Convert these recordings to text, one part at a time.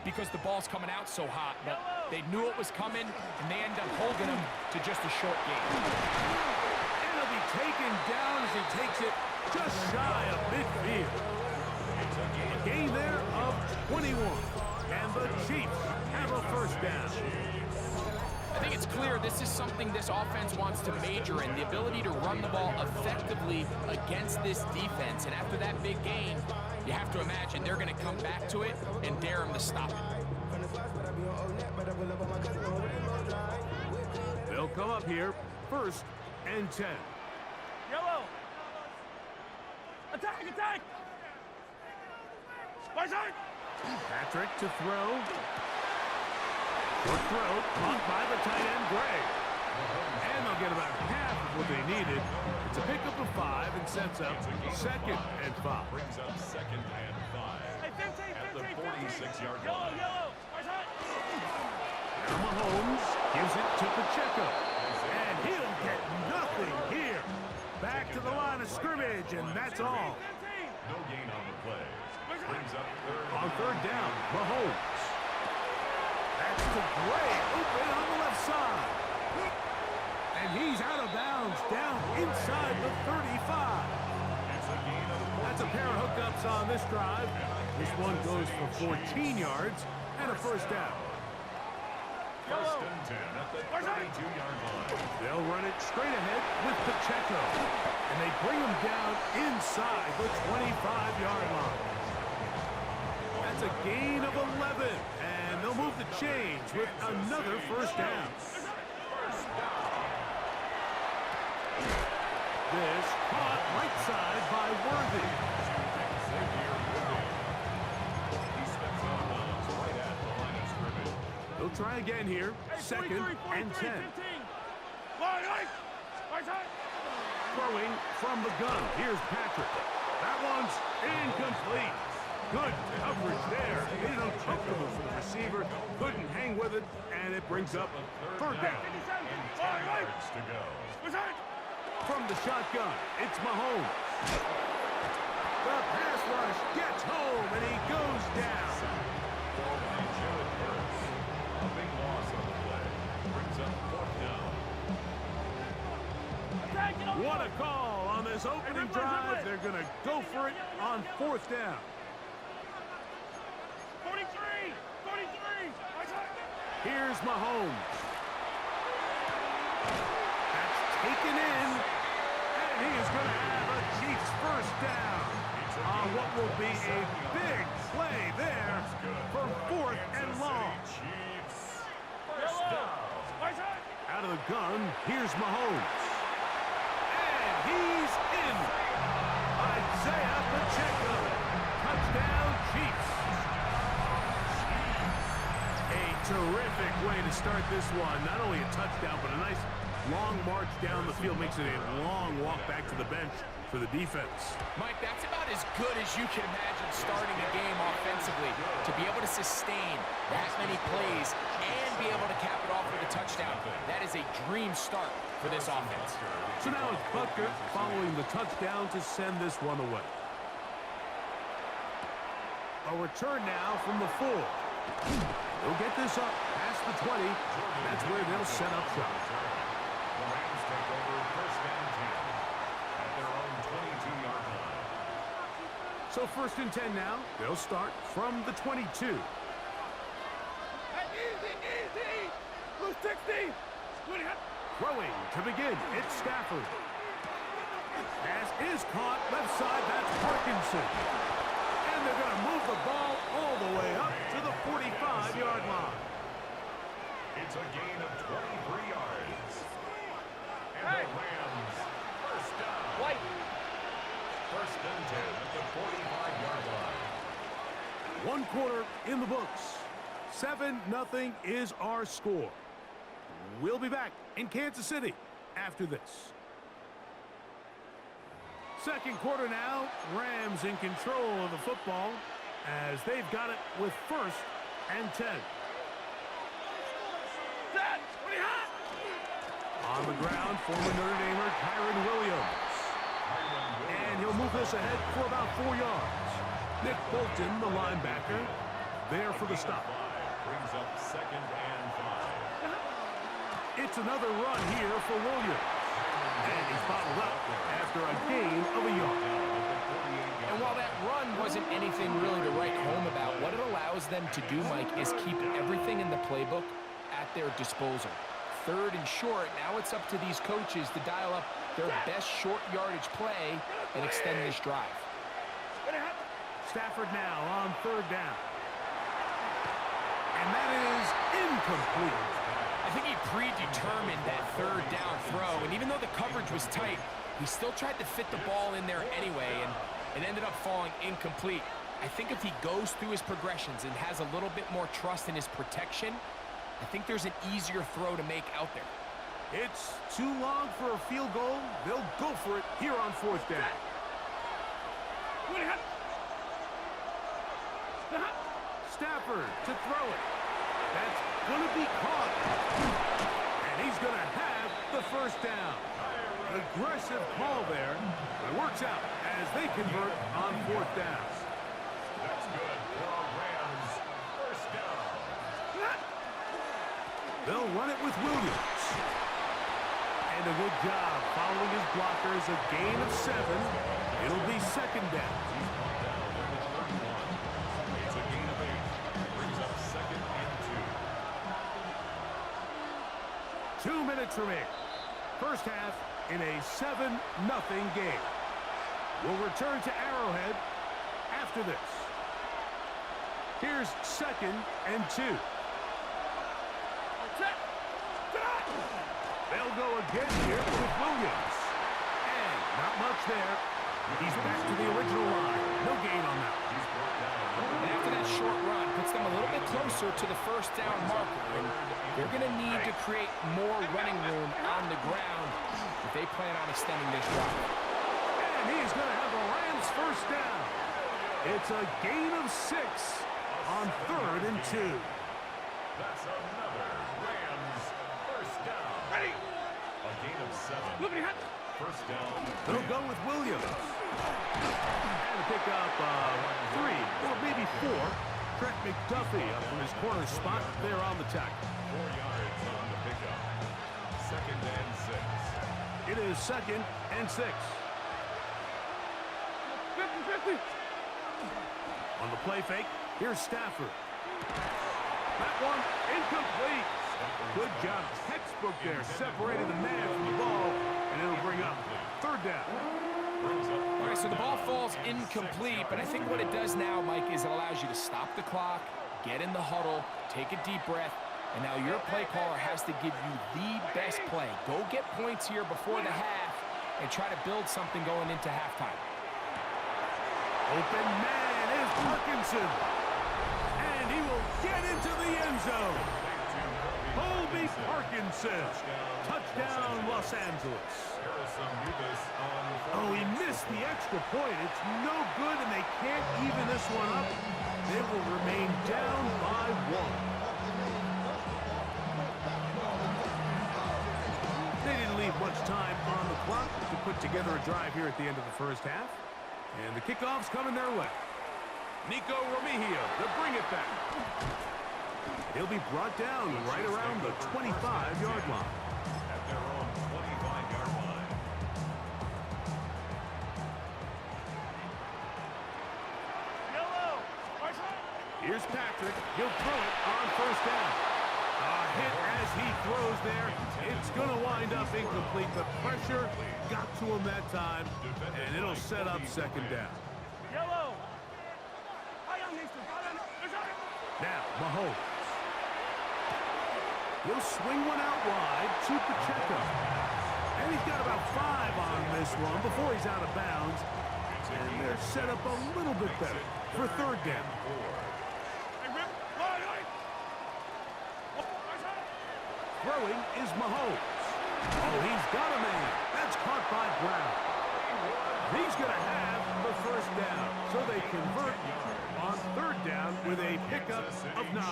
because the ball's coming out so hot. But they knew it was coming, and they end up holding him to just a short gain. And he'll be taken down as he takes it just shy of midfield. A gain there of 21. And the Chiefs have a first down. I think it's clear this is something this offense wants to major in, the ability to run the ball effectively against this defense. And after that big gain, you have to imagine they're going to come back to it and dare him to stop it. They'll come up here, 1st and 10. Yellow! Attack, attack! Right side! Patrick to throw. Short throw, caught by the tight end, Gray. And they'll get about half of what they needed. It's a pickup of 5 and sets up 2nd and 5. Brings up 2nd and 5. Hey, 15, at the 46-yard Yellow, line. yellow! Right side! Now Mahomes gives it to Pacheco. And he'll get nothing here. Back to the line of scrimmage, and that's all. No gain on the play. Brings up 3rd. On 3rd down, Mahomes. That's to Gray, open on the left side. And he's out of bounds, down inside the 35. That's a pair of hookups on this drive. This one goes for 14 yards and a first down. 1st and 10 at the 32-yard line. They'll run it straight ahead with Pacheco. And they bring him down inside the 25-yard line. That's a gain of 11. And they'll move the chains with another first down. This caught right side by Worthy. He steps out of bounds right at the line of scrimmage. They'll try again here. 2nd and 10. Right side! Throwing from the gun. Here's Patrick. That one's incomplete. Good coverage there. Made it uncomfortable for the receiver. Couldn't hang with it, and it brings up 3rd down. And 10 yards to go. From the shotgun, it's Mahomes. The pass rush gets home, and he goes down. A big loss on the play. Brings up 4th down. What a call on this opening drive. They're going to go for it on 4th down. 43! Right side! Here's Mahomes. That's taken in, and he is going to have a Chiefs first down on what will be a big play there for 4th and long. Right side! Out of the gun, here's Mahomes. And he's in. Isaiah Pacheco. Touchdown, Chiefs. A terrific way to start this one. Not only a touchdown, but a nice long march down the field. Makes it a long walk back to the bench for the defense. Mike, that's about as good as you can imagine starting a game offensively. To be able to sustain that many plays and be able to cap it off with a touchdown, that is a dream start for this offense. So now it's Butker following the touchdown to send this one away. A return now from the 4. They'll get this up past the 20. That's where they'll set up shop. The Rams take over 1st and 10 at their own 22-yard line. So 1st and 10 now. They'll start from the 22. Easy! Blue 60! Throwing to begin. It's Stafford. Pass is caught left side. That's Parkinson. And they're going to move the ball all the way up to the 45-yard line. It's a gain of 23 yards. And the Rams first down. White. 1st and 10 at the 45-yard line. 1 quarter in the books. 7-0 is our score. We'll be back in Kansas City after this. 2nd quarter now. Rams in control of the football as they've got it with 1st and 10. On the ground, former Notre Damer Kyron Williams. And he'll move this ahead for about 4 yards. Nick Bolton, the linebacker. there for the stop. Brings up 2nd and 5. It's another run here for Williams. And he's bottled up after a gain of a yard. And while that run wasn't anything really to write home about, what it allows them to do, Mike, is keep everything in the playbook at their disposal. 3rd and short, now it's up to these coaches to dial up their best short yardage play and extend this drive. Stafford now on 3rd down. And that is incomplete. I think he predetermined that 3rd down throw, and even though the coverage was tight, he still tried to fit the ball in there anyway, and it ended up falling incomplete. I think if he goes through his progressions and has a little bit more trust in his protection, I think there's an easier throw to make out there. It's too long for a field goal. They'll go for it here on 4th down. Stafford to throw it. That's going to be caught. And he's going to have the 1st down. Aggressive call there. It works out as they convert on 4th down. That's good for our Rams. 1st down. They'll run it with Williams. And a good job following his blockers. A gain of 7. It'll be 2nd down. It's a gain of 8. Brings up 2nd and 2. 2 minutes remaining. First half in a 7-0 game. We'll return to Arrowhead after this. Here's 2nd and 2. They'll go again here with Williams. And not much there. He's back to the original line. No gain on that. And after that short run, puts them a little bit closer to the 1st down marker. And they're going to need to create more running room on the ground if they plan on extending this drive. And he's going to have the Rams 1st down. It's a gain of 6 on 3rd and 2. That's another Rams 1st down. Ready. A gain of 7. 1st down. They'll go with Williams. And pick up 3 or maybe 4. Trent McDuffie up from his corner spot there on the tackle. 4 yards on the pickup. 2nd and 6. It is 2nd and 6. 50-50. On the play fake, here's Stafford. That one incomplete. Good job, textbook there, separating the man from the ball, and it'll bring up 3rd down. All right, so the ball falls incomplete, but I think what it does now, Mike, is it allows you to stop the clock, get in the huddle, take a deep breath, and now your play caller has to give you the best play. Go get points here before the half and try to build something going into halftime. Open man is Parkinson. And he will get into the end zone. Colby Parkinson. Touchdown, Los Angeles. Oh, he missed the extra point. It's no good, and they can't even this one up. They will remain down by 1. They didn't leave much time on the clock to put together a drive here at the end of the first half. And the kickoff's coming their way. Nico Remigio to bring it back. He'll be brought down right around the 25-yard line. At their own 25-yard line. Yellow. Here's Patrick. He'll throw it on 1st down. A hit as he throws there. It's going to wind up incomplete. The pressure got to him that time, and it'll set up 2nd down. Yellow. Now, Mahomes. He'll swing one out wide to Pacheco. And he's got about 5 on this one before he's out of bounds. And they're set up a little bit better for 3rd down. Throwing is Mahomes. Oh, he's got a man. That's caught by Brown. He's going to have the 1st down. So they convert on 3rd down with a pickup of 9.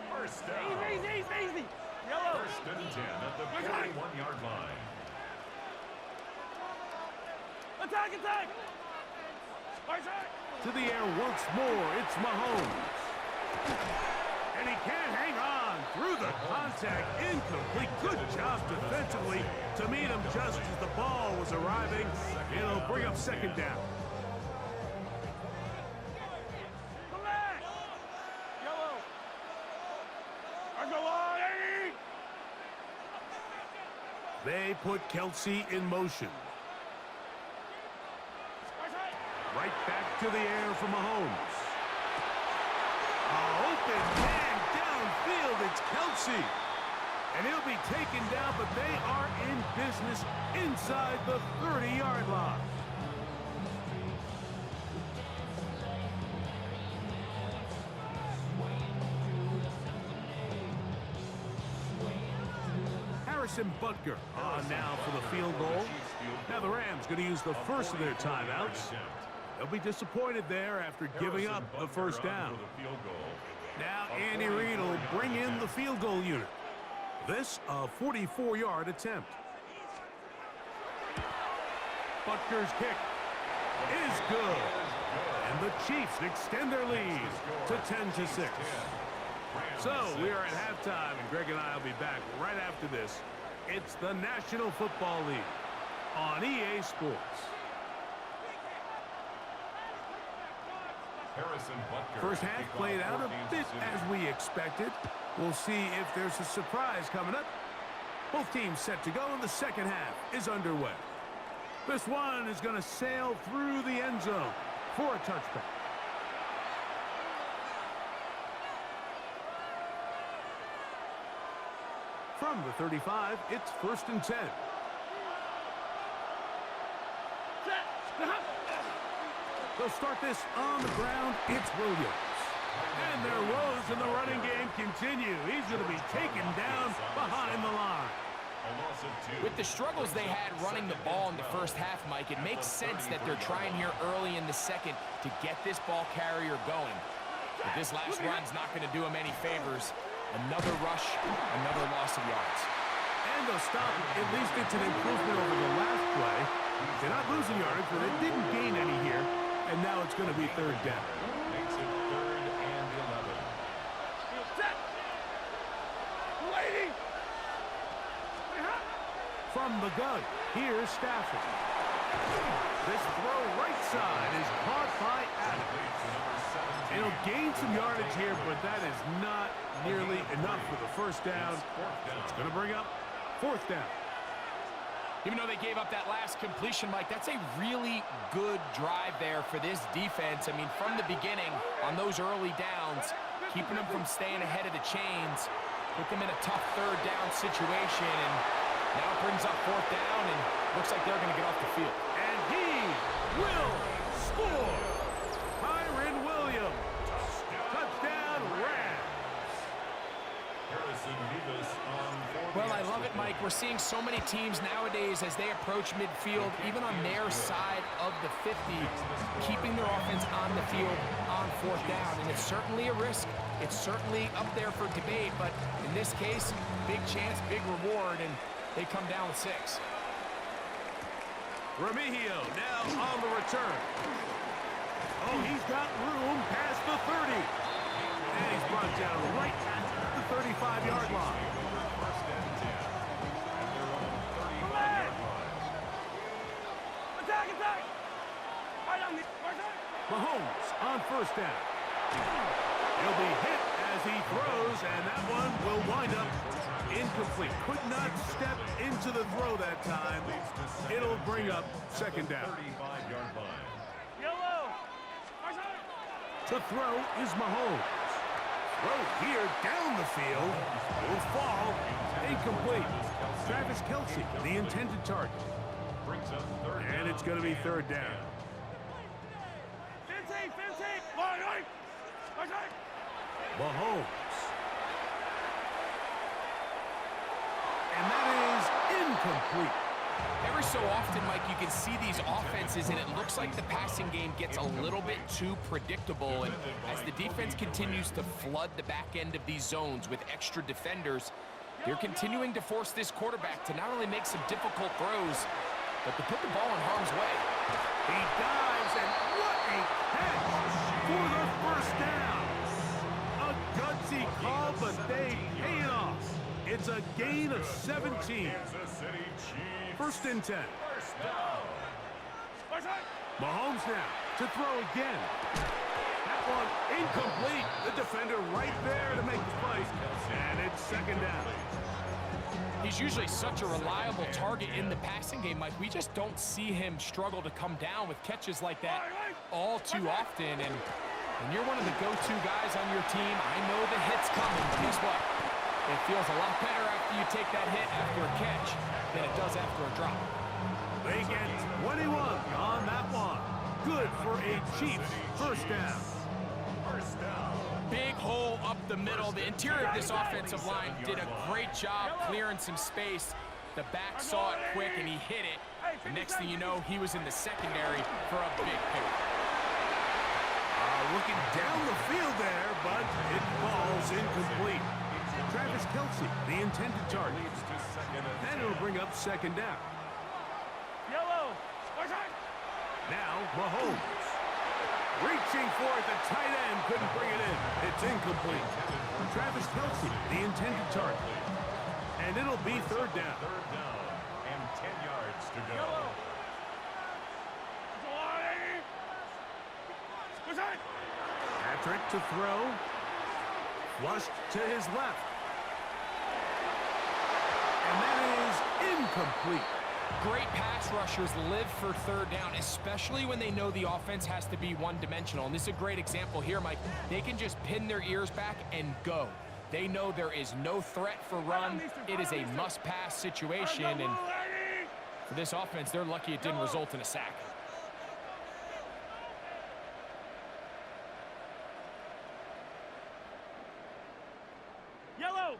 1st down. Easy. Yellow. 1st and 10 at the 41-yard line. Attack. To the air once more. It's Mahomes. contact, incomplete. Good job defensively to meet him just as the ball was arriving. It'll bring up second down. Yellow. Go on, Eddie. They put Kelsey in motion. Right back to the air for Mahomes. Open man downfield. It's Kelsey. And he'll be taken down, but they are in business inside the 30-yard line. Harrison Butker on now for the field goal. Now the Rams going to use the first of their timeouts. They'll be disappointed there after giving up the first down. Now Andy Reid will bring in the field goal unit. This a 44-yard attempt. Butker's kick is good. And the Chiefs extend their lead to 10-6. So we are at halftime, and Greg and I will be back right after this. It's the National Football League on EA Sports. First half played out a bit as we expected. We'll see if there's a surprise coming up. Both teams set to go, and the second half is underway. This one is going to sail through the end zone for a touchback. From the 35, it's 1st and 10. They'll start this on the ground. It's Williams. And their woes in the running game continue. He's going to be taken down behind the line. With the struggles they had running the ball in the first half, Mike, it makes sense that they're trying here early in the second to get this ball carrier going. But this last run's not going to do him any favors. Another rush, another loss of yards. And they'll stop. At least it's an improvement over the last play. They're not losing yards, but they didn't gain any here. And now it's going to be third down. Makes it 3rd and 11. Lady. From the gun, here's Stafford. This throw right side is caught by Adams. It'll gain some yardage here, but that is not nearly enough for the first down. It's going to bring up 4th down. Even though they gave up that last completion, Mike, that's a really good drive there for this defense. I mean, from the beginning, on those early downs, keeping them from staying ahead of the chains, put them in a tough 3rd down situation, and now it brings up 4th down, and looks like they're going to get off the field. And he will score. Kyren Williams. Touchdown, Rams. Well, I love it, Mike. We're seeing so many teams nowadays as they approach midfield, even on their side of the 50, keeping their offense on the field on 4th down. And it's certainly a risk. It's certainly up there for debate, but in this case, big chance, big reward, and they come down with 6. Remigio now on the return. Oh, he's got room past the 30. And he's brought down right at the 35-yard line. Attack! Mahomes on 1st down. He'll be hit as he throws, and that one will wind up incomplete. Could not step into the throw that time. It'll bring up 2nd down. Yellow. To throw is Mahomes. Throw here down the field. Will fall. Incomplete. Travis Kelsey, the intended target. And it's going to be 3rd down. Mahomes. And that is incomplete. Every so often, Mike, you can see these offenses, and it looks like the passing game gets a little bit too predictable. And as the defense continues to flood the back end of these zones with extra defenders, they're continuing to force this quarterback to not only make some difficult throws, but to put the ball in harm's way. He dives, and what a catch for the 1st down. A gutsy call, but they pay it off. It's a gain of 17. Kansas City Chiefs. First and 10. First down. Mahomes now to throw again. That one incomplete. The defender right there to make the play. And it's second down. He's usually such a reliable target in the passing game, Mike. We just don't see him struggle to come down with catches like that all too often. And when you're one of the go-to guys on your team, I know the hit's coming. Guess what? It feels a lot better after you take that hit after a catch than it does after a drop. They get 21 on that one. Good for a Chiefs first down. First down. Big hole up the middle. The interior of this offensive line did a great job clearing some space. The back saw it quick, and he hit it. The next thing you know, he was in the secondary for a big pick. Looking down the field there, but it falls incomplete. Travis Kelce, the intended target. And it'll bring up second down. Yellow. Now, Mahomes. Reaching for it, the tight end couldn't bring it in. It's incomplete. Travis Kelce, the intended target. And it'll be third down. Third down and 10 yards to go. Yellow. Patrick to throw. Flushed to his left. And that is incomplete. Great pass rushers live for third down, especially when they know the offense has to be one-dimensional. And this is a great example here, Mike. They can just pin their ears back and go. They know there is no threat for run. It is a must-pass situation, and for this offense, they're lucky it didn't result in a sack. Yellow.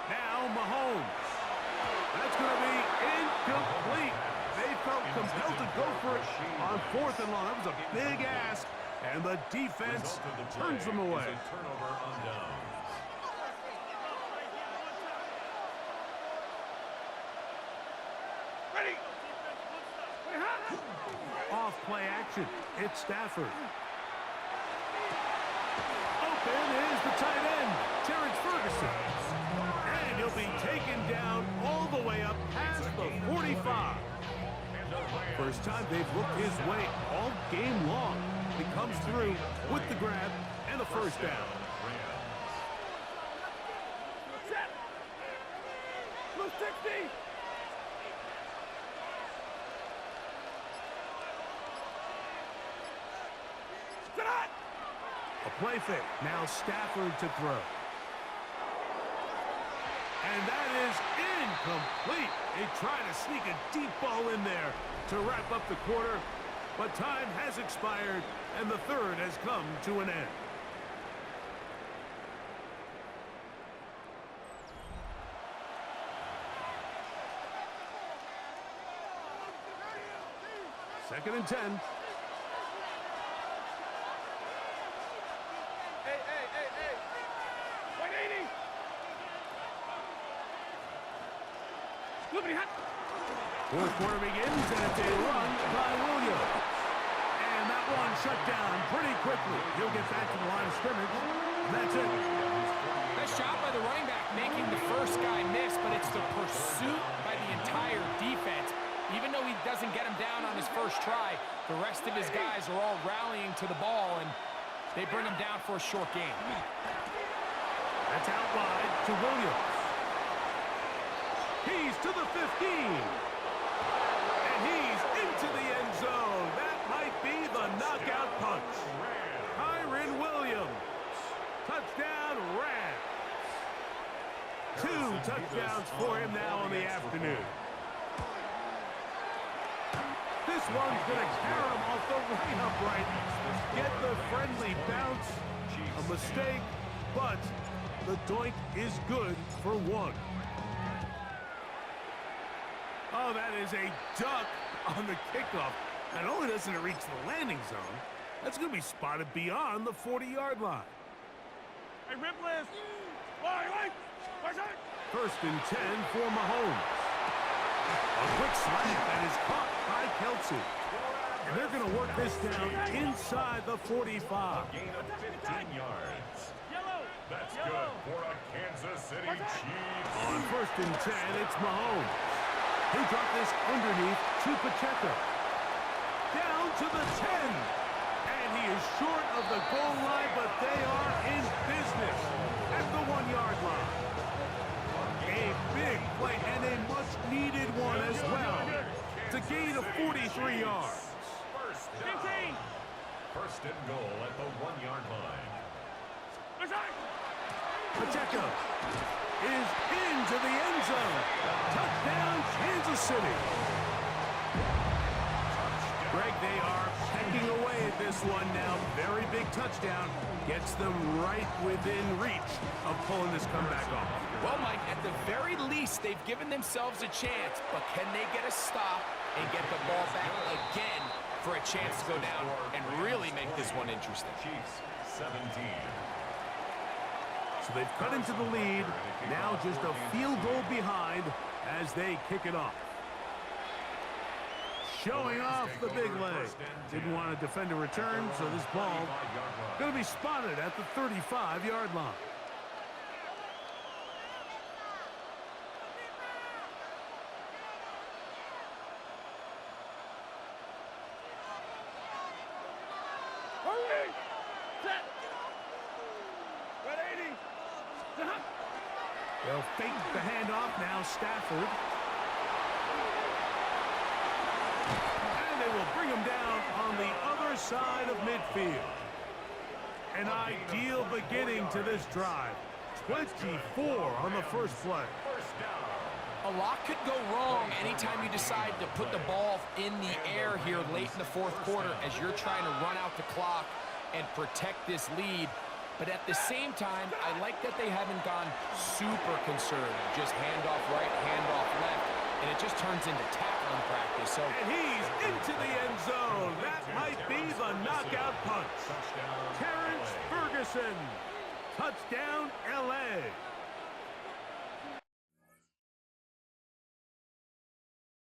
Now Mahomes. That's going to be incomplete. They felt compelled to go for it on fourth and long. That was a big ask, and the defense turns them away. Turnover on downs. Ready. Off play action. It's Stafford. Open is the tight end, Terrence Ferguson. And he'll be taken down all the way up past the 45. First time they've looked his way all game long. He comes through with the grab and the first down. Set. Blue 60. A play fake. Now Stafford to throw. And that is incomplete. They try to sneak a deep ball in there to wrap up the quarter, but time has expired, and the third has come to an end. Second and 10. Hey. 180. Loopity hot. Fourth quarter begins, and it's a run by Williams. And that one shut down pretty quickly. He'll get back to the line of scrimmage. That's it. Nice job by the running back making the first guy miss, but it's the pursuit by the entire defense. Even though he doesn't get him down on his first try, the rest of his guys are all rallying to the ball, and they bring him down for a short game. That's out wide to Williams. He's to the 15. And he's into the end zone. That might be the knockout punch. Kyren Williams. Touchdown, Rams. 2 touchdowns for him now in the afternoon. This one's going to carry him off the right upright. Get the friendly bounce. A mistake, but the doink is good for 1. Oh, that is a duck on the kickoff. Not only doesn't it reach the landing zone, that's going to be spotted beyond the 40-yard line. Hey, Ripless. Why? First and 10 for Mahomes. A quick slant that is caught by Kelce. And they're going to work this down inside the 45. Gain of 15 yards. Yellow. That's Yellow. good for a Kansas City Chiefs. On 1st and 10, it's Mahomes. He dropped this underneath to Pacheco. Down to the 10. And he is short of the goal line, but they are in business at the 1-yard line. A big play and a much-needed one as well. It's a gain of 43 yards. First down. First and goal at the 1-yard line. Pacheco is into the end zone. Touchdown, Kansas City. Greg, they are pecking away at this one now. Very big touchdown. Gets them right within reach of pulling this comeback off. Well, Mike, at the very least, they've given themselves a chance, but can they get a stop and get the ball back again for a chance to go down and really make this one interesting? Chiefs 17. So they've cut into the lead. Now just a field goal behind as they kick it off. Showing off the big leg. Didn't want to defend a return, so this ball going to be spotted at the 35-yard line. Hurry! Set! 180! They'll fake the handoff now, Stafford. And they will bring him down on the other side of midfield. An ideal beginning to this drive. 24 on the first play. First down. A lot could go wrong anytime you decide to put the ball in the air here late in the fourth quarter as you're trying to run out the clock and protect this lead. But at the same time, I like that they haven't gone super conservative. Just handoff right, handoff left, and it just turns into tackling practice. So, And he's into the end zone. That might be the knockout punch. Touchdown. Terrence Ferguson. Touchdown, L.A.